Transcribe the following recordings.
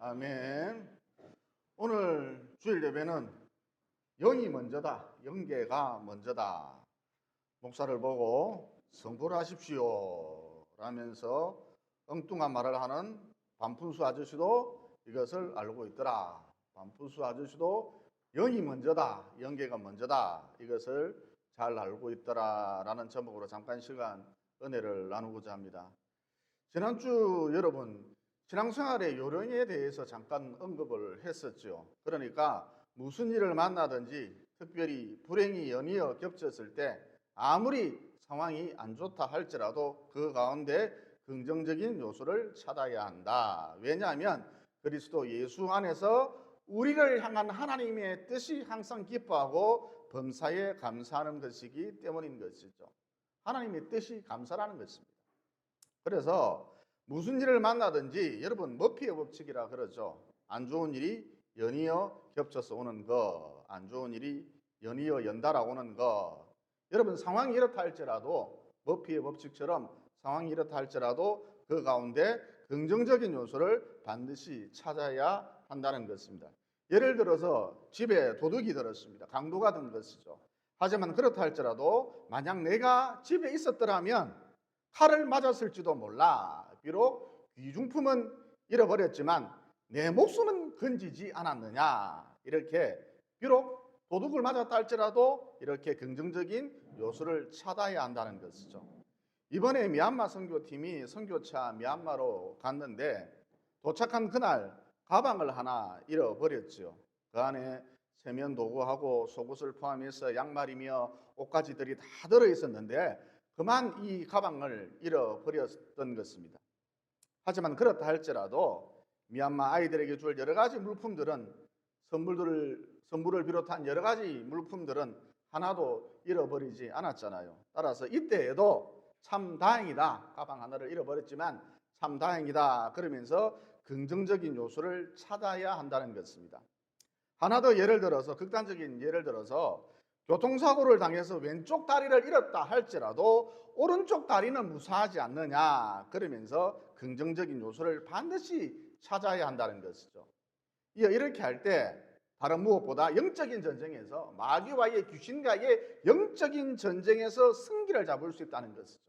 아멘. 오늘 주일 예배는 영이 먼저다, 영계가 먼저다. 목사를 보고 성불을 하십시오 라면서 엉뚱한 말을 하는 반푼수 아저씨도 이것을 알고 있더라. 반푼수 아저씨도 영이 먼저다, 영계가 먼저다, 이것을 잘 알고 있더라 라는 제목으로 잠깐 시간 은혜를 나누고자 합니다. 지난주 여러분 신앙생활의 요령에 대해서 잠깐 언급을 했었죠. 그러니까 무슨 일을 만나든지 특별히 불행이 연이어 겹쳤을 때 아무리 상황이 안 좋다 할지라도 그 가운데 긍정적인 요소를 찾아야 한다. 왜냐하면 그리스도 예수 안에서 우리를 향한 하나님의 뜻이 항상 기뻐하고 범사에 감사하는 것이기 때문인 것이죠. 하나님의 뜻이 감사라는 것입니다. 그래서 무슨 일을 만나든지 여러분 머피의 법칙이라 그러죠. 안 좋은 일이 연이어 겹쳐서 오는 거, 안 좋은 일이 연이어 연달아 오는 거. 여러분 상황이 이렇다 할지라도 머피의 법칙처럼 상황이 이렇다 할지라도 그 가운데 긍정적인 요소를 반드시 찾아야 한다는 것입니다. 예를 들어서 집에 도둑이 들었습니다. 강도가 든 것이죠. 하지만 그렇다 할지라도 만약 내가 집에 있었더라면 칼을 맞았을지도 몰라. 비록 귀중품은 잃어버렸지만 내 목숨은 건지지 않았느냐. 이렇게 비록 도둑을 맞았다 할지라도 이렇게 긍정적인 요소를 찾아야 한다는 것이죠. 이번에 미얀마 선교팀이 선교차 미얀마로 갔는데 도착한 그날 가방을 하나 잃어버렸죠. 그 안에 세면 도구하고 속옷을 포함해서 양말이며 옷가지들이 다 들어있었는데 그만 이 가방을 잃어버렸던 것입니다. 하지만 그렇다 할지라도 미얀마 아이들에게 줄 여러 가지 물품들은 선물을 비롯한 여러 가지 물품들은 하나도 잃어버리지 않았잖아요. 따라서 이때에도 참 다행이다. 가방 하나를 잃어버렸지만 참 다행이다. 그러면서 긍정적인 요소를 찾아야 한다는 것입니다. 하나 더 예를 들어서 극단적인 예를 들어서 교통사고를 당해서 왼쪽 다리를 잃었다 할지라도 오른쪽 다리는 무사하지 않느냐 그러면서 긍정적인 요소를 반드시 찾아야 한다는 것이죠. 이렇게 할 때 다른 무엇보다 영적인 전쟁에서 마귀와의 귀신과의 영적인 전쟁에서 승기를 잡을 수 있다는 것이죠.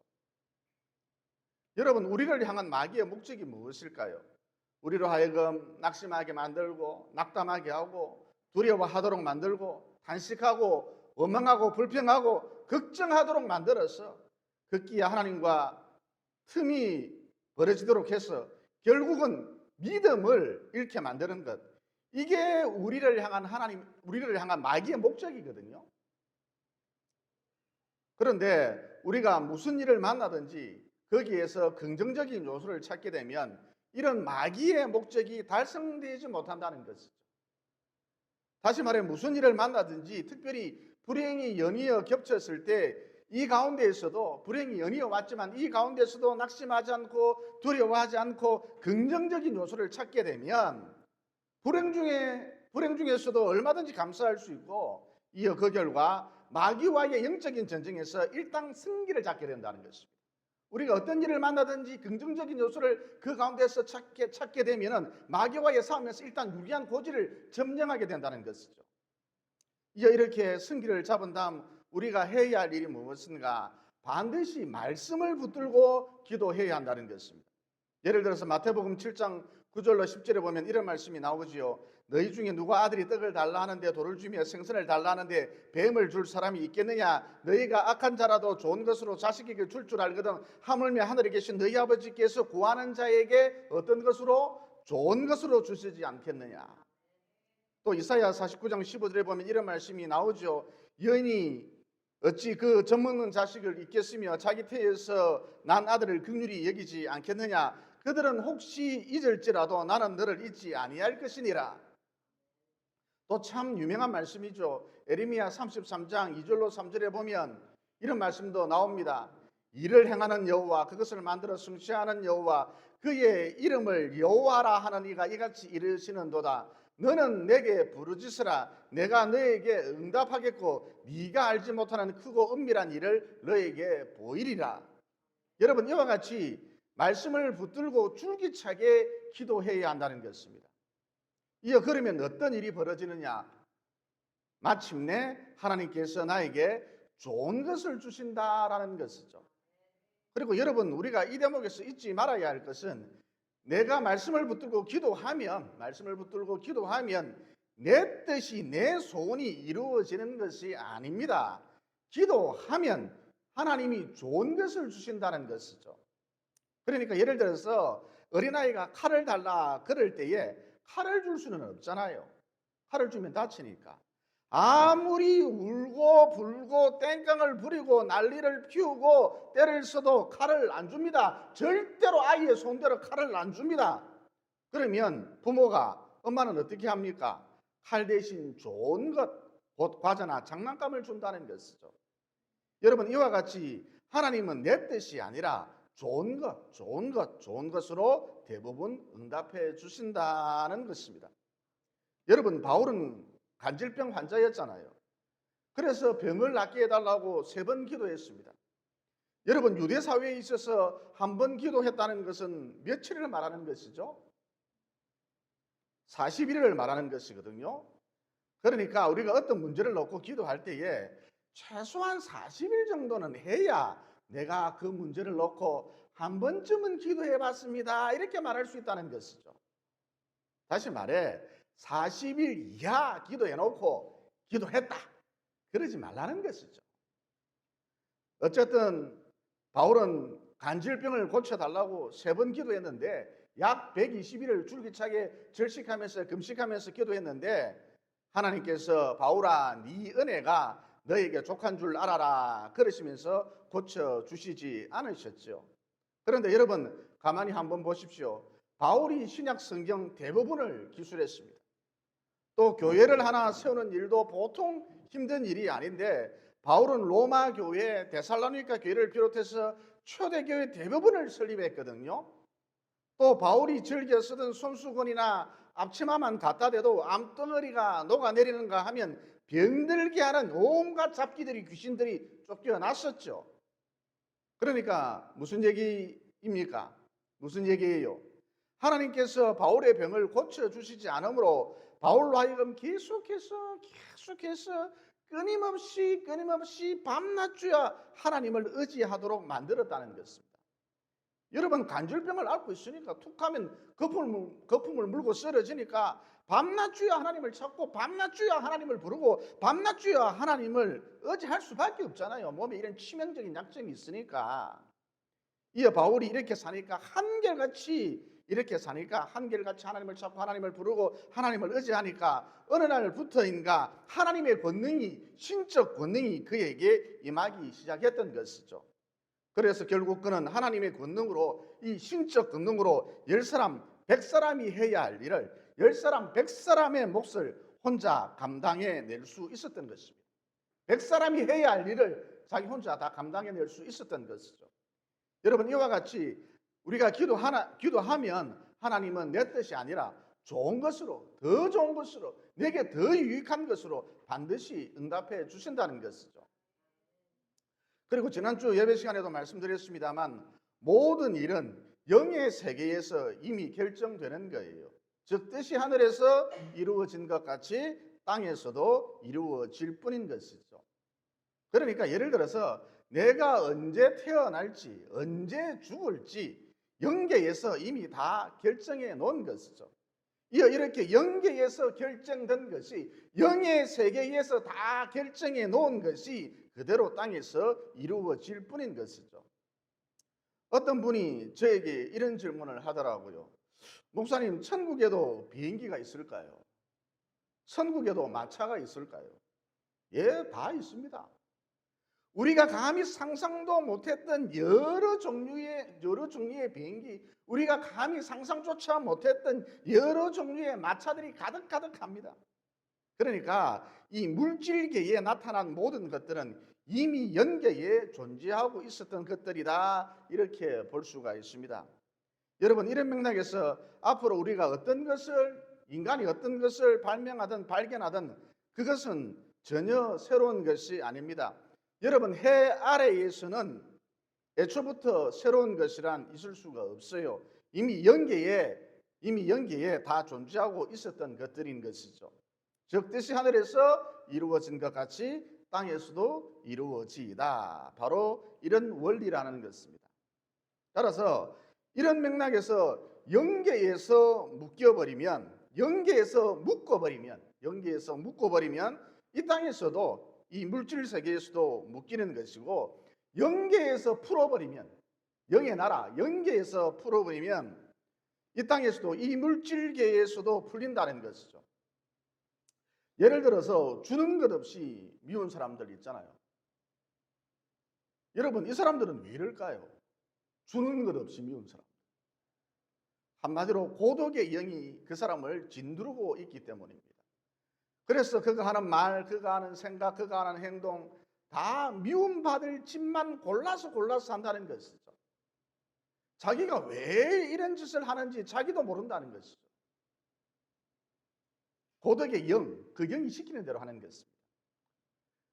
여러분 우리를 향한 마귀의 목적이 무엇일까요? 우리로 하여금 낙심하게 만들고 낙담하게 하고 두려워하도록 만들고 단식하고 원망하고 불평하고 걱정하도록 만들어서 극기야 하나님과 틈이 벌어지도록 해서 결국은 믿음을 잃게 만드는 것. 이게 우리를 향한 마귀의 목적이거든요. 그런데 우리가 무슨 일을 만나든지 거기에서 긍정적인 요소를 찾게 되면 이런 마귀의 목적이 달성되지 못한다는 것이죠. 다시 말해 무슨 일을 만나든지 특별히 불행이 연이어 겹쳤을 때 이 가운데에서도 불행이 연이어 왔지만 이 가운데서도 낙심하지 않고 두려워하지 않고 긍정적인 요소를 찾게 되면 불행 중에서도 얼마든지 감사할 수 있고 이어 그 결과 마귀와의 영적인 전쟁에서 일당 승기를 잡게 된다는 것입니다. 우리가 어떤 일을 만나든지 긍정적인 요소를 그 가운데서 찾게 되면은 마귀와의 싸움에서 일단 유리한 고지를 점령하게 된다는 것이죠. 이렇게 승기를 잡은 다음 우리가 해야 할 일이 무엇인가? 반드시 말씀을 붙들고 기도해야 한다는 것입니다. 예를 들어서 마태복음 7장 9절로 10절에 보면 이런 말씀이 나오지요. 너희 중에 누가 아들이 떡을 달라 하는데 돌을 주며 생선을 달라 하는데 뱀을 줄 사람이 있겠느냐? 너희가 악한 자라도 좋은 것으로 자식에게 줄 알거든 하물며 하늘에 계신 너희 아버지께서 구하는 자에게 어떤 것으로? 좋은 것으로 주시지 않겠느냐? 또 이사야 49장 15절에 보면 이런 말씀이 나오죠. 여인이 어찌 그 젖먹는 자식을 잊겠으며 자기 태에서 난 아들을 긍휼히 여기지 않겠느냐? 그들은 혹시 잊을지라도 나는 너를 잊지 아니할 것이니라. 또 참 유명한 말씀이죠. 에레미야 33장 2절로 3절에 보면 이런 말씀도 나옵니다. 이를 행하는 여호와 그것을 만들어 성취하는 여호와 그의 이름을 여호와라 하는 이가 이같이 이르시는도다. 너는 내게 부르짖으라. 내가 너에게 응답하겠고 네가 알지 못하는 크고 은밀한 일을 너에게 보이리라. 여러분 이와 같이 말씀을 붙들고 줄기차게 기도해야 한다는 것입니다. 그러면 어떤 일이 벌어지느냐? 마침내 하나님께서 나에게 좋은 것을 주신다라는 것이죠. 그리고 여러분, 우리가 이 대목에서 잊지 말아야 할 것은, 내가 말씀을 붙들고 기도하면 내 뜻이, 내 소원이 이루어지는 것이 아닙니다. 기도하면 하나님이 좋은 것을 주신다는 것이죠. 그러니까 예를 들어서 어린아이가 칼을 달라 그럴 때에 칼을 줄 수는 없잖아요. 칼을 주면 다치니까. 아무리 울고 불고 땡깡을 부리고 난리를 피우고 때를 써도 칼을 안 줍니다. 절대로 아이의 손대로 칼을 안 줍니다. 그러면 부모가, 엄마는 어떻게 합니까? 칼 대신 좋은 것, 곧 과자나 장난감을 준다는 것이죠. 여러분, 이와 같이 하나님은 내 뜻이 아니라 좋은 것으로 대부분 응답해 주신다는 것입니다. 여러분, 바울은 간질병 환자였잖아요. 그래서 병을 낫게 해달라고 3번 기도했습니다. 여러분, 유대 사회에 있어서 한 번 기도했다는 것은 며칠을 말하는 것이죠? 40일을 말하는 것이거든요. 그러니까 우리가 어떤 문제를 놓고 기도할 때에 최소한 40일 정도는 해야 내가 그 문제를 놓고 한 번쯤은 기도해 봤습니다, 이렇게 말할 수 있다는 것이죠. 다시 말해, 40일 이하 기도해 놓고 기도했다, 그러지 말라는 것이죠. 어쨌든 바울은 간질병을 고쳐달라고 3번 기도했는데 약 120일을 줄기차게 절식하면서 금식하면서 기도했는데, 하나님께서 바울아, 네 은혜가 너에게 족한 줄 알아라 그러시면서 고쳐주시지 않으셨죠. 그런데 여러분, 가만히 한번 보십시오. 바울이 신약 성경 대부분을 기술했습니다. 또 교회를 하나 세우는 일도 보통 힘든 일이 아닌데, 바울은 로마 교회, 데살로니가 교회를 비롯해서 초대교회 대부분을 설립했거든요. 또 바울이 즐겨 쓰던 손수건이나 앞치마만 갖다 대도 암덩어리가 녹아내리는가 하면 병들게 하는 온갖 잡기들이, 귀신들이 쫓겨났었죠. 그러니까 무슨 얘기입니까? 무슨 얘기예요? 하나님께서 바울의 병을 고쳐주시지 않으므로 바울로 하여금 계속해서 끊임없이 밤낮주야 하나님을 의지하도록 만들었다는 것입니다. 여러분, 간질병을 앓고 있으니까 툭하면 거품을 물고 쓰러지니까 밤낮주야 하나님을 찾고 밤낮주야 하나님을 부르고 밤낮주야 하나님을 의지할 수밖에 없잖아요. 몸에 이런 치명적인 약점이 있으니까. 이어 바울이 이렇게 사니까 한결같이 하나님을 찾고 하나님을 부르고 하나님을 의지하니까 어느 날부터인가 하나님의 권능이, 신적 권능이 그에게 임하기 시작했던 것이죠. 그래서 결국 그는 하나님의 권능으로, 이 신적 권능으로 10사람 100사람이 해야 할 일을 10사람 100사람의 몫을 혼자 감당해낼 수 있었던 것입니다. 100사람이 해야 할 일을 자기 혼자 다 감당해낼 수 있었던 것이죠. 여러분, 이와 같이 우리가 기도하면 하나님은 내 뜻이 아니라 좋은 것으로, 더 좋은 것으로, 내게 더 유익한 것으로 반드시 응답해 주신다는 것이죠. 그리고 지난주 예배 시간에도 말씀드렸습니다만, 모든 일은 영의 세계에서 이미 결정되는 거예요. 즉 뜻이 하늘에서 이루어진 것 같이 땅에서도 이루어질 뿐인 것이죠. 그러니까 예를 들어서 내가 언제 태어날지, 언제 죽을지 영계에서 이미 다 결정해 놓은 것이죠. 이렇게 영계에서 결정된 것이, 영의 세계에서 다 결정해 놓은 것이 그대로 땅에서 이루어질 뿐인 것이죠. 어떤 분이 저에게 이런 질문을 하더라고요. 목사님, 천국에도 비행기가 있을까요? 천국에도 마차가 있을까요? 예, 다 있습니다. 우리가 감히 상상도 못했던 여러 종류의 비행기, 우리가 감히 상상조차 못했던 여러 종류의 마차들이 가득합니다. 그러니까 이 물질계에 나타난 모든 것들은 이미 영계에 존재하고 있었던 것들이다, 이렇게 볼 수가 있습니다. 여러분, 이런 맥락에서 앞으로 우리가 인간이 어떤 것을 발견하든 그것은 전혀 새로운 것이 아닙니다. 여러분, 해 아래에서는 애초부터 새로운 것이란 있을 수가 없어요. 이미 영계에 이미 영계에 다 존재하고 있었던 것들인 것이죠. 즉 뜻이 하늘에서 이루어진 것 같이 땅에서도 이루어지이다. 바로 이런 원리라는 것입니다. 따라서 이런 맥락에서 영계에서 묶어버리면 이 땅에서도 이 물질 세계에서도 묶이는 것이고, 영계에서 풀어버리면, 영의 나라 영계에서 풀어버리면 이 땅에서도 이 물질계에서도 풀린다는 것이죠. 예를 들어서 주는 것 없이 미운 사람들 있잖아요. 여러분, 이 사람들은 왜 이럴까요? 주는 것 없이 미운 사람. 한마디로 고독의 영이 그 사람을 짓누르고 있기 때문입니다. 그래서 그가 하는 말, 그가 하는 생각, 그가 하는 행동 다 미움받을 짓만 골라서 한다는 것이죠. 자기가 왜 이런 짓을 하는지 자기도 모른다는 것이죠. 고독의 영, 그 영이 시키는 대로 하는 것입니다.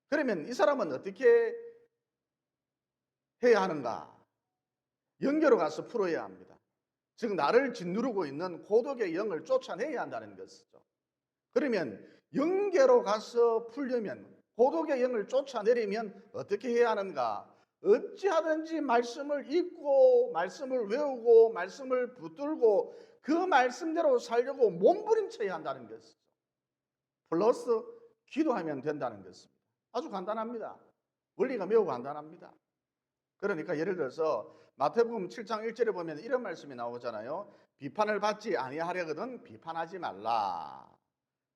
그러면 이 사람은 어떻게 해야 하는가? 영계로 가서 풀어야 합니다. 즉 나를 짓누르고 있는 고독의 영을 쫓아내야 한다는 것이죠. 그러면 영계로 가서 풀려면, 고독의 영을 쫓아내려면 어떻게 해야 하는가? 어찌하든지 말씀을 읽고 말씀을 외우고 말씀을 붙들고 그 말씀대로 살려고 몸부림쳐야 한다는 것이죠. 플러스 기도하면 된다는 것입니다. 아주 간단합니다. 원리가 매우 간단합니다. 그러니까 예를 들어서 마태복음 7장 1절에 보면 이런 말씀이 나오잖아요. 비판을 받지 아니하려거든 비판하지 말라.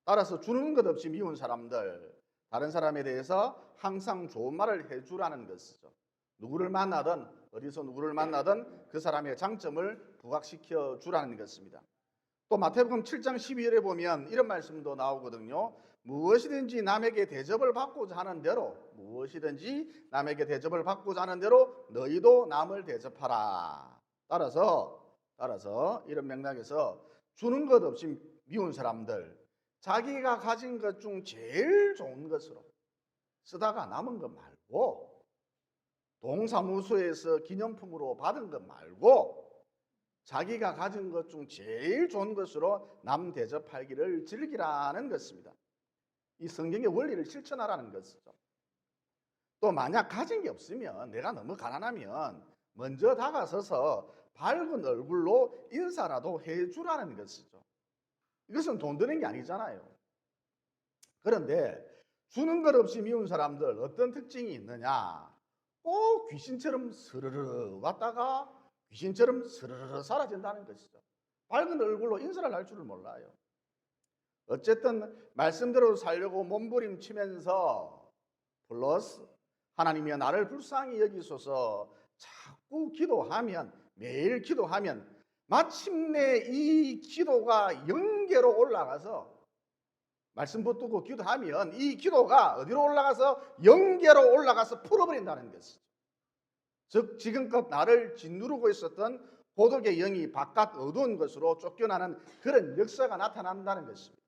따라서 주는 것 없이 미운 사람들, 다른 사람에 대해서 항상 좋은 말을 해주라는 것이죠. 누구를 만나든 어디서 누구를 만나든 그 사람의 장점을 부각시켜 주라는 것입니다. 또 마태복음 7장 12절에 보면 이런 말씀도 나오거든요. 무엇이든지 남에게 대접을 받고자 하는 대로 너희도 남을 대접하라. 따라서 이런 맥락에서 주는 것 없이 미운 사람들, 자기가 가진 것 중 제일 좋은 것으로 쓰다가 남은 것 말고, 동사무소에서 기념품으로 받은 것 말고 자기가 가진 것 중 제일 좋은 것으로 남 대접하기를 즐기라는 것입니다. 이 성경의 원리를 실천하라는 것이죠. 또 만약 가진 게 없으면, 내가 너무 가난하면 먼저 다가서서 밝은 얼굴로 인사라도 해주라는 것이죠. 이것은 돈 드는 게 아니잖아요. 그런데 주는 것 없이 미운 사람들 어떤 특징이 있느냐? 꼭 귀신처럼 스르르 왔다가 귀신처럼 스르르 사라진다는 것이죠. 밝은 얼굴로 인사를 할 줄을 몰라요. 어쨌든 말씀대로 살려고 몸부림치면서 플러스 하나님이여 나를 불쌍히 여기소서 자꾸 기도하면, 매일 기도하면 마침내 이 기도가 영계로 올라가서, 말씀 붙들고 기도하면 이 기도가 어디로 올라가서 영계로 올라가서 풀어버린다는 것이죠. 즉 지금껏 나를 짓누르고 있었던 고독의 영이 바깥 어두운 것으로 쫓겨나는 그런 역사가 나타난다는 것입니다.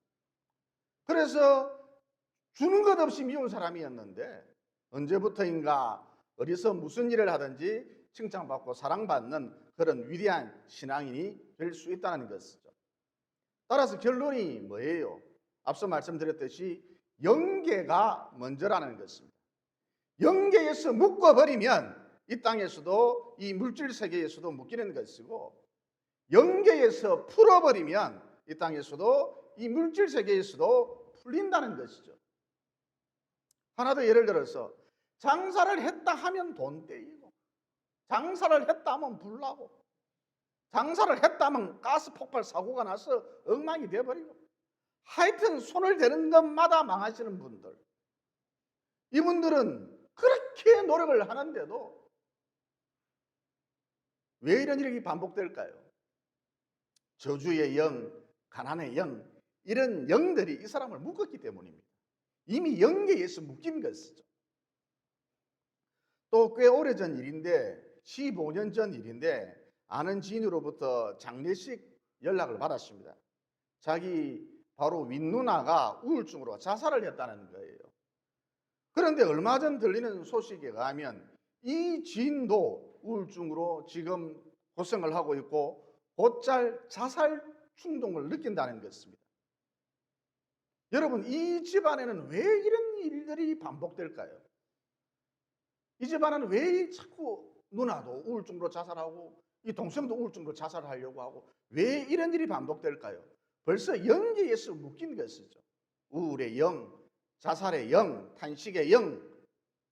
그래서 주는 것 없이 미운 사람이었는데 언제부터인가 어디서 무슨 일을 하든지 칭찬받고 사랑받는 그런 위대한 신앙인이 될 수 있다는 것이죠. 따라서 결론이 뭐예요? 앞서 말씀드렸듯이 영계가 먼저라는 것입니다. 영계에서 묶어버리면 이 땅에서도 이 물질 세계에서도 묶이는 것이고, 영계에서 풀어버리면 이 땅에서도 이 물질 세계에서도 풀린다는 것이죠. 하나 더 예를 들어서 장사를 했다 하면 돈 떼이고, 장사를 했다 하면 불나고, 장사를 했다 하면 가스 폭발 사고가 나서 엉망이 돼버리고, 하여튼 손을 대는 것마다 망하시는 분들, 이분들은 그렇게 노력을 하는데도 왜 이런 일이 반복될까요? 저주의 영, 가난의 영, 이런 영들이 이 사람을 묶었기 때문입니다. 이미 영계에서 묶인 것이죠. 또 꽤 오래전 일인데, 15년 전 일인데, 아는 지인으로부터 장례식 연락을 받았습니다. 자기 바로 윗누나가 우울증으로 자살을 했다는 거예요. 그런데 얼마 전 들리는 소식에 의하면 이 지인도 우울증으로 지금 고생을 하고 있고 곧잘 자살 충동을 느낀다는 것입니다. 여러분, 이 집안에는 왜 이런 일들이 반복될까요? 이 집안은 왜 자꾸 누나도 우울증으로 자살하고 이 동생도 우울증으로 자살하려고 하고 왜 이런 일이 반복될까요? 벌써 영계에서 묶인 것이죠. 우울의 영, 자살의 영, 탄식의 영,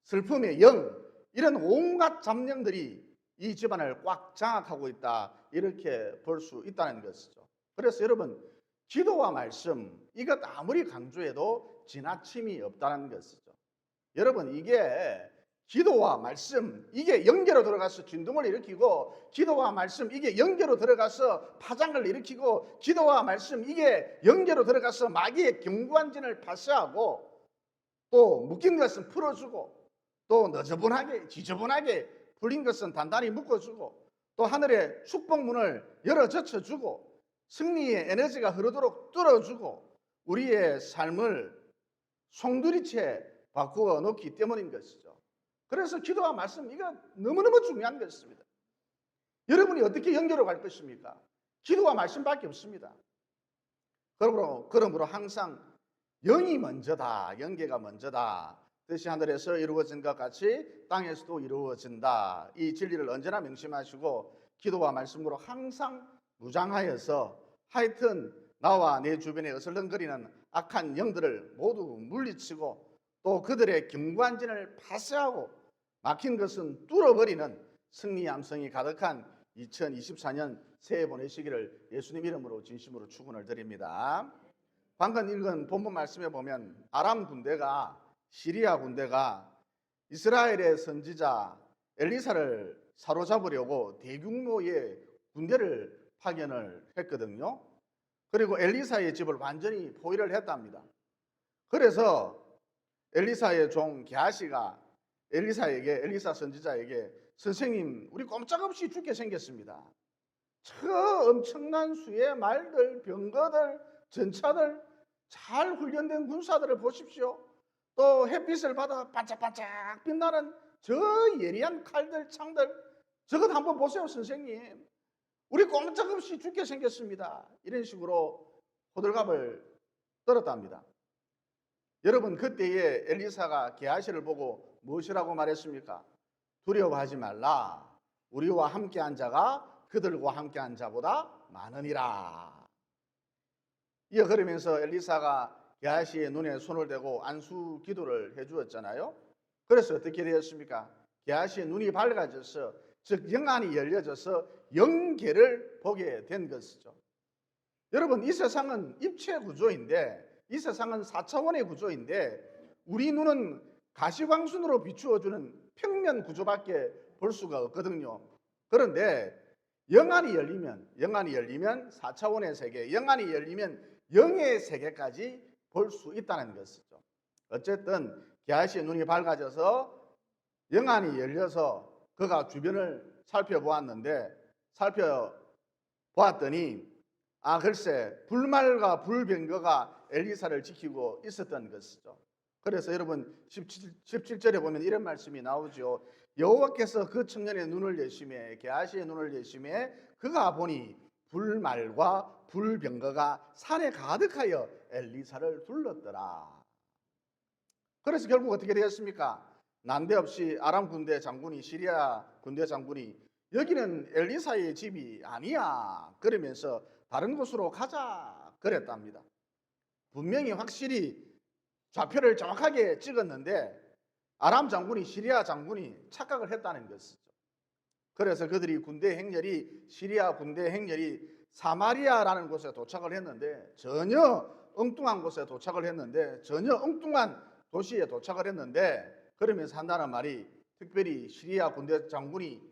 슬픔의 영, 이런 온갖 잡념들이 이 집안을 꽉 장악하고 있다, 이렇게 볼 수 있다는 것이죠. 그래서 여러분, 기도와 말씀, 이것 아무리 강조해도 지나침이 없다는 것이죠. 여러분, 이게 기도와 말씀, 이게 영계로 들어가서 진동을 일으키고, 기도와 말씀, 이게 영계로 들어가서 파장을 일으키고, 기도와 말씀, 이게 영계로 들어가서 마귀의 경관진을 파쇄하고, 또 묶인 것은 풀어주고, 또 너저분하게 지저분하게 풀린 것은 단단히 묶어주고, 또 하늘의 축복문을 열어 젖혀주고, 승리의 에너지가 흐르도록 뚫어주고, 우리의 삶을 송두리째 바꾸어 놓기 때문인 것이죠. 그래서 기도와 말씀, 이거 너무너무 중요한 것입니다. 여러분이 어떻게 영계로 갈 것입니까? 기도와 말씀밖에 없습니다. 그러므로 항상 영이 먼저다, 영계가 먼저다, 뜻이 하늘에서 이루어진 것 같이 땅에서도 이루어진다, 이 진리를 언제나 명심하시고 기도와 말씀으로 항상 무장하여서 하여튼 나와 내 주변에 어슬렁거리는 악한 영들을 모두 물리치고, 또 그들의 경관진을 파쇄하고 막힌 것은 뚫어버리는 승리 함성이 가득한 2024년 새해 보내시기를 예수님 이름으로 진심으로 축원을 드립니다. 방금 읽은 본문 말씀에 보면 아람 군대가, 시리아 군대가 이스라엘의 선지자 엘리사를 사로잡으려고 대규모의 군대를 파견을 했거든요. 그리고 엘리사의 집을 완전히 포위를 했답니다. 그래서 엘리사의 종 게하시가 엘리사 선지자에게, 선생님, 우리 꼼짝없이 죽게 생겼습니다. 저 엄청난 수의 말들, 병거들, 전차들, 잘 훈련된 군사들을 보십시오. 또 햇빛을 받아 반짝반짝 빛나는 저 예리한 칼들, 창들, 저것 한번 보세요, 선생님. 우리 꼼짝없이 죽게 생겼습니다. 이런 식으로 호들갑을 떨었답니다. 여러분, 그때에 엘리사가 게하시를 보고 무엇이라고 말했습니까? 두려워하지 말라. 우리와 함께한 자가 그들과 함께한 자보다 많으니라. 이어 그러면서 엘리사가 게하시의 눈에 손을 대고 안수 기도를 해주었잖아요. 그래서 어떻게 되었습니까? 게하시의 눈이 밝아져서, 즉 영안이 열려져서 영계를 보게 된 것이죠. 여러분, 이 세상은 입체 구조인데, 이 세상은 4차원의 구조인데, 우리 눈은 가시광순으로 비추어주는 평면 구조밖에 볼 수가 없거든요. 그런데 영안이 열리면 4차원의 세계, 영안이 열리면 영의 세계까지 볼 수 있다는 것이죠. 어쨌든 게하시의 눈이 밝아져서 영안이 열려서 그가 주변을 살펴보았더니 글쎄 불말과 불병거가 엘리사를 지키고 있었던 것이죠. 그래서 여러분 17절에 보면 이런 말씀이 나오죠. 여호와께서 그 청년의 눈을 여시매, 게하시의 눈을 여시매, 그가 보니 불말과 불병거가 산에 가득하여 엘리사를 둘렀더라. 그래서 결국 어떻게 되었습니까? 난데없이 아람 군대 장군이, 시리아 군대 장군이, 여기는 엘리사의 집이 아니야, 그러면서 다른 곳으로 가자 그랬답니다. 분명히 확실히 좌표를 정확하게 찍었는데 아람 장군이, 시리아 장군이 착각을 했다는 것이죠. 그래서 그들이 시리아 군대 행렬이 사마리아라는 곳에 도착을 했는데, 전혀 엉뚱한 곳에 도착을 했는데, 전혀 엉뚱한 도시에 도착을 했는데, 그러면서 한다는 말이, 특별히 시리아 군대 장군이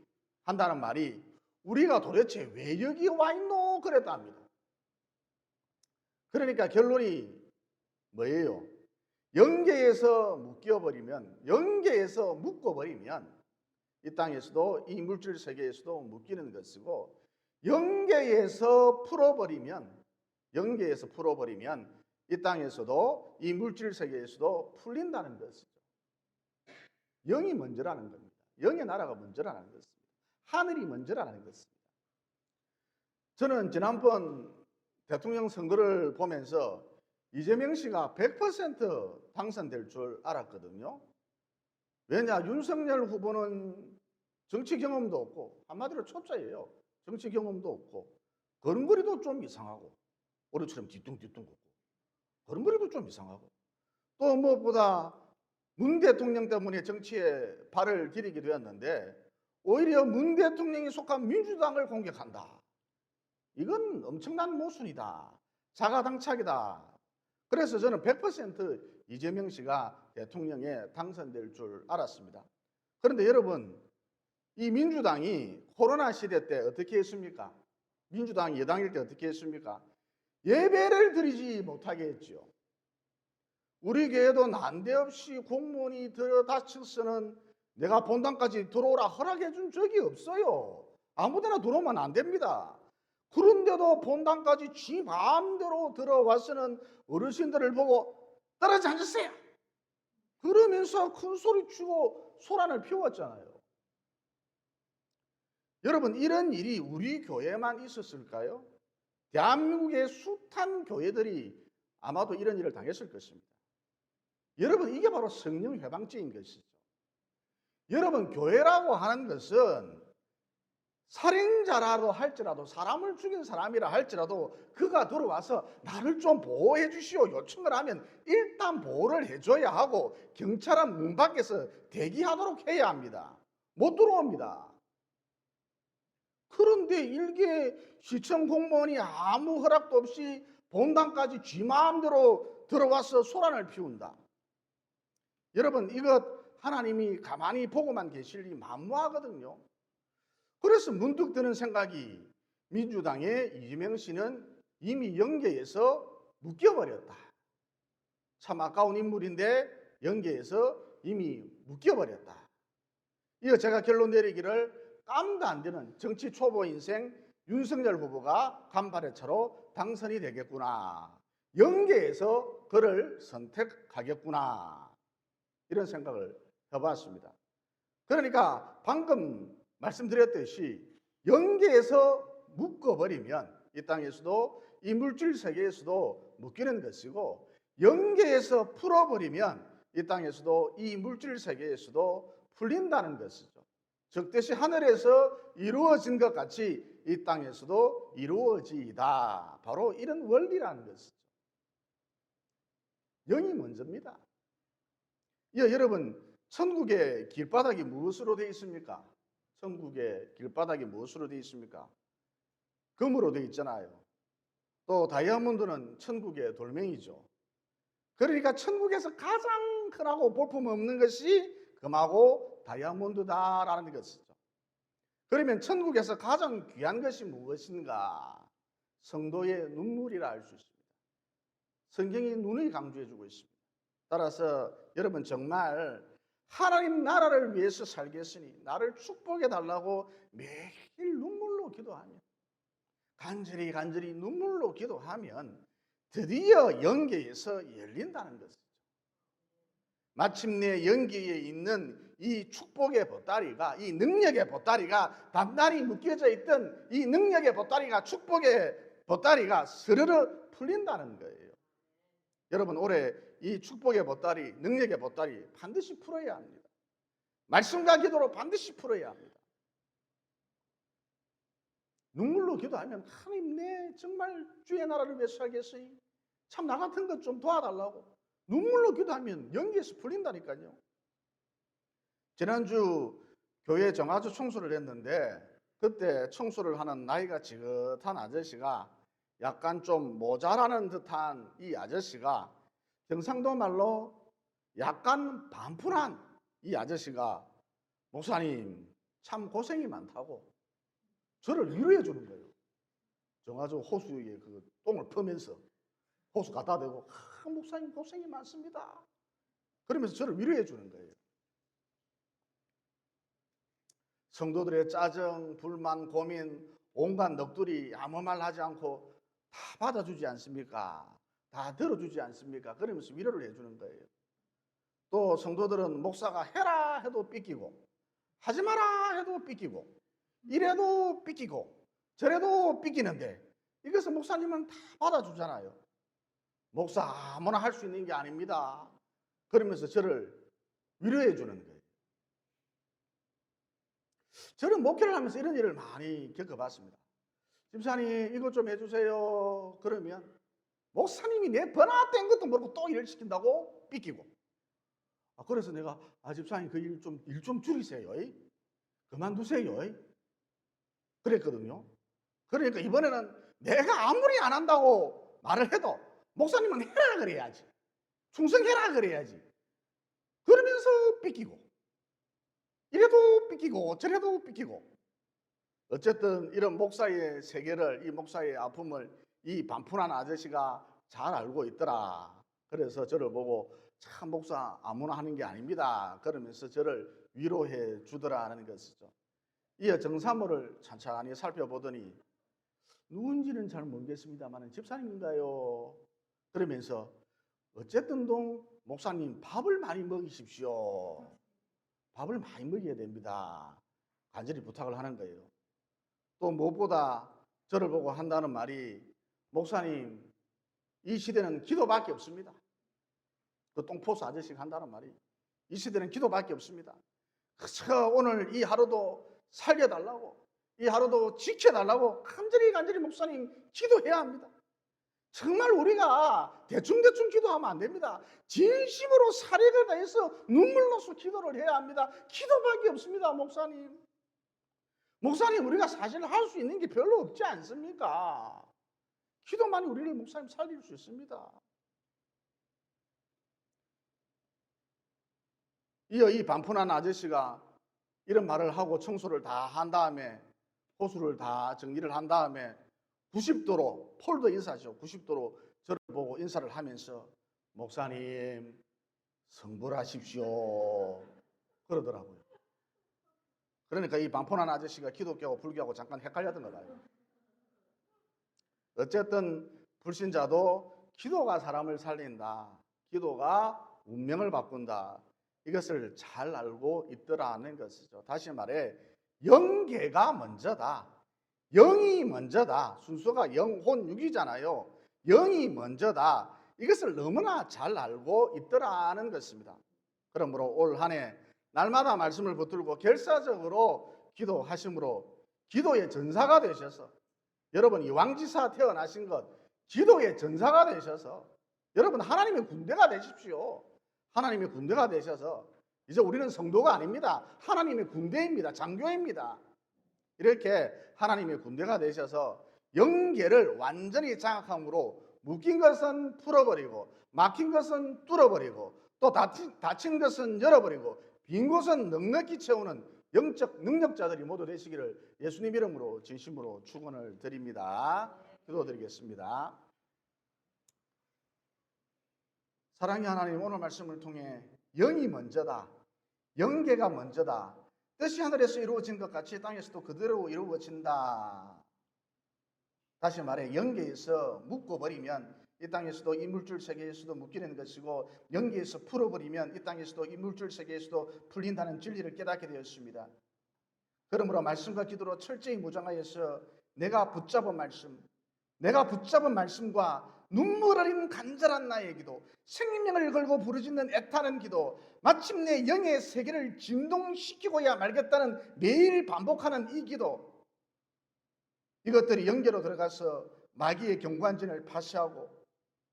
한다는 말이, 우리가 도대체 왜 여기 와 있노 그랬답니다. 그러니까 결론이 뭐예요? 영계에서 묶어버리면 이 땅에서도, 이 물질 세계에서도 묶이는 것이고, 영계에서 풀어버리면 이 땅에서도, 이 물질 세계에서도 풀린다는 것이죠. 영이 먼저라는 겁니다. 영의 나라가 먼저라는 것입니다. 하늘이 먼저라는 것입니다. 저는 지난번 대통령 선거를 보면서 이재명 씨가 100% 당선될 줄 알았거든요. 왜냐, 윤석열 후보는 정치 경험도 없고 한마디로 초짜예요. 정치 경험도 없고 걸음걸이도 좀 이상하고 오래처럼 뒤뚱뒤뚱 걷고 걸음걸이도 좀 이상하고 또 무엇보다 문 대통령 때문에 정치에 발을 디디게 되었는데 오히려 문 대통령이 속한 민주당을 공격한다. 이건 엄청난 모순이다. 자가당착이다. 그래서 저는 100% 이재명 씨가 대통령에 당선될 줄 알았습니다. 그런데 여러분, 이 민주당이 코로나 시대 때 어떻게 했습니까? 민주당이 여당일 때 어떻게 했습니까? 예배를 드리지 못하게 했죠. 우리 교회도 난데없이 공무원이 들여다쳐서는 내가 본당까지 들어오라 허락해 준 적이 없어요. 아무데나 들어오면 안 됩니다. 그런데도 본당까지 지 마음대로 들어와서는 어르신들을 보고 떨어져 앉으세요. 그러면서 큰 소리 치고 소란을 피웠잖아요. 여러분, 이런 일이 우리 교회만 있었을까요? 대한민국의 숱한 교회들이 아마도 이런 일을 당했을 것입니다. 여러분, 이게 바로 성령 회방죄인 것이죠. 여러분, 교회라고 하는 것은 살인자라도 할지라도 사람을 죽인 사람이라 할지라도 그가 들어와서 나를 좀 보호해 주시오 요청을 하면 일단 보호를 해줘야 하고 경찰은 문 밖에서 대기하도록 해야 합니다. 못 들어옵니다. 그런데 일개 시청 공무원이 아무 허락도 없이 본당까지 지 마음대로 들어와서 소란을 피운다. 여러분, 이것 하나님이 가만히 보고만 계실 리 만무하거든요. 그래서 문득 드는 생각이 민주당의 이재명 씨는 이미 영계에서 묶여버렸다. 참 아까운 인물인데 영계에서 이미 묶여버렸다. 이거 제가 결론 내리기를 깜도 안 되는 정치 초보 인생 윤석열 후보가 간발의 차로 당선이 되겠구나. 영계에서 그를 선택하겠구나. 이런 생각을 해봤습니다. 그러니까 방금 말씀드렸듯이 영계에서 묶어버리면 이 땅에서도 이 물질 세계에서도 묶이는 것이고 영계에서 풀어버리면 이 땅에서도 이 물질 세계에서도 풀린다는 것이죠. 적듯이 하늘에서 이루어진 것 같이 이 땅에서도 이루어지이다. 바로 이런 원리라는 것이죠. 영이 먼저입니다. 여러분, 천국의 길바닥이 무엇으로 되어 있습니까? 천국의 길바닥이 무엇으로 되어 있습니까? 금으로 되어 있잖아요. 또 다이아몬드는 천국의 돌멩이죠. 그러니까 천국에서 가장 흔하고 볼품없는 것이 금하고 다이아몬드다라는 것이죠. 그러면 천국에서 가장 귀한 것이 무엇인가? 성도의 눈물이라 할 수 있습니다. 성경이 눈을 강조해주고 있습니다. 따라서 여러분, 정말 하나님 나라를 위해서 살겠으니 나를 축복해 달라고 매일 눈물로 기도하면, 간절히 눈물로 기도하면 드디어 영계에서 열린다는 것이죠. 마침내 영계에 있는 이 축복의 보따리가, 이 능력의 보따리가, 단단히 묶여져 있던 이 능력의 보따리가, 축복의 보따리가 스르르 풀린다는 거예요. 여러분, 올해 이 축복의 보따리, 능력의 보따리 반드시 풀어야 합니다. 말씀과 기도로 반드시 풀어야 합니다. 눈물로 기도하면 하나님, 내 정말 주의 나라를 위해서 살겠어요. 참 나 같은 것 좀 도와달라고 눈물로 기도하면 연기에서 풀린다니까요. 지난주 교회 정화조 청소를 했는데 그때 청소를 하는 나이가 지긋한 아저씨가, 약간 좀 모자라는 듯한 이 아저씨가, 경상도 말로 약간 반푼한 이 아저씨가 목사님 참 고생이 많다고 저를 위로해 주는 거예요. 정화조 호수에 그 똥을 퍼면서 호수 갖다 대고, 목사님 고생이 많습니다. 그러면서 저를 위로해 주는 거예요. 성도들의 짜증, 불만, 고민, 온갖 넋두리 아무 말 하지 않고 다 받아주지 않습니까? 다 들어주지 않습니까? 그러면서 위로를 해주는 거예요. 또 성도들은 목사가 해라 해도 삐끼고, 하지 마라 해도 삐끼고, 이래도 삐끼고, 저래도 삐끼는데 이것을 목사님은 다 받아주잖아요. 목사 아무나 할 수 있는 게 아닙니다. 그러면서 저를 위로해 주는 거예요. 저는 목회를 하면서 이런 일을 많이 겪어봤습니다. 집사님 이것 좀 해주세요. 그러면 목사님이 내 번화된 것도 모르고 또 일을 시킨다고 삐끼고. 그래서 내가 집사님 그 일 좀 줄이세요. 그만두세요. 그랬거든요. 그러니까 이번에는 내가 아무리 안 한다고 말을 해도 목사님은 해라 그래야지. 충성해라 그래야지. 그러면서 삐끼고. 이래도 삐끼고 저래도 삐끼고. 어쨌든 이런 목사의 세계를, 이 목사의 아픔을 이 반푼한 아저씨가 잘 알고 있더라. 그래서 저를 보고 참 목사 아무나 하는 게 아닙니다. 그러면서 저를 위로해 주더라는 것이죠. 이어 정사모를 찬찬히 살펴보더니 누군지는 잘 모르겠습니다만 집사님인가요? 그러면서 어쨌든 목사님 밥을 많이 먹이십시오. 밥을 많이 먹여야 됩니다. 간절히 부탁을 하는 거예요. 또 무엇보다 저를 보고 한다는 말이 목사님 이 시대는 기도밖에 없습니다. 그 똥포스 아저씨가 한다는 말이 이 시대는 기도밖에 없습니다. 그저 오늘 이 하루도 살려달라고 이 하루도 지켜달라고 간절히 목사님 기도해야 합니다. 정말 우리가 대충 기도하면 안 됩니다. 진심으로 사력을 다해서 눈물 넣어서 기도를 해야 합니다. 기도밖에 없습니다. 목사님 우리가 사실 할 수 있는 게 별로 없지 않습니까? 기도만이 우리를 목사님 살릴 수 있습니다. 이어 이 반푼한 아저씨가 이런 말을 하고 청소를 다 한 다음에 호수를 다 정리를 한 다음에 90도로 폴더 인사죠. 90도로 저를 보고 인사를 하면서 목사님 성불하십시오 그러더라고요. 그러니까 이 반푼한 아저씨가 기독교하고 불교하고 잠깐 헷갈렸던 거 봐요. 어쨌든 불신자도 기도가 사람을 살린다. 기도가 운명을 바꾼다. 이것을 잘 알고 있더라는 것이죠. 다시 말해 영계가 먼저다. 영이 먼저다. 순서가 영혼 육이잖아요. 영이 먼저다. 이것을 너무나 잘 알고 있더라는 것입니다. 그러므로 올 한 해 날마다 말씀을 붙들고 결사적으로 기도하심으로 기도의 전사가 되셔서 여러분 이 왕지사 태어나신 것 기도의 전사가 되셔서 여러분 하나님의 군대가 되십시오. 하나님의 군대가 되셔서 이제 우리는 성도가 아닙니다. 하나님의 군대입니다. 장교입니다. 이렇게 하나님의 군대가 되셔서 영계를 완전히 장악함으로 묶인 것은 풀어버리고 막힌 것은 뚫어버리고 또 닫힌 것은 열어버리고 빈 곳은 넉넉히 채우는 영적 능력자들이 모두 되시기를 예수님 이름으로 진심으로 축원을 드립니다. 기도드리겠습니다. 사랑의 하나님, 오늘 말씀을 통해 영이 먼저다. 영계가 먼저다. 뜻이 하늘에서 이루어진 것 같이 땅에서도 그대로 이루어진다. 다시 말해 영계에서 묶어버리면 이 땅에서도 이 물질 세계에서도 묶이는 것이고 영계에서 풀어버리면 이 땅에서도 이 물질 세계에서도 풀린다는 진리를 깨닫게 되었습니다. 그러므로 말씀과 기도로 철저히 무장하여서 내가 붙잡은 말씀과 눈물 어린 간절한 나의 기도, 생명을 걸고 부르짖는 애타는 기도, 마침내 영의 세계를 진동시키고야 말겠다는 매일 반복하는 이 기도, 이것들이 영계로 들어가서 마귀의 경관진을 파쇄하고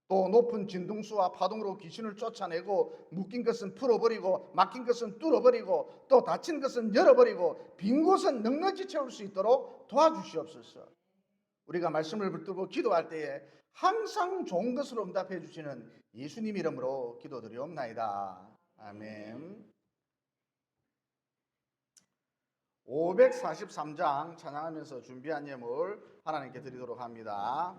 또 높은 진동수와 파동으로 귀신을 쫓아내고 묶인 것은 풀어버리고 막힌 것은 뚫어버리고 또 닫힌 것은 열어버리고 빈 곳은 넉넉히 채울 수 있도록 도와주시옵소서. 우리가 말씀을 붙들고 기도할 때에 항상 좋은 것으로 응답해 주시는 예수님 이름으로 기도드리옵나이다. 아멘. 543장 찬양하면서 준비한 예물 하나님께 드리도록 합니다.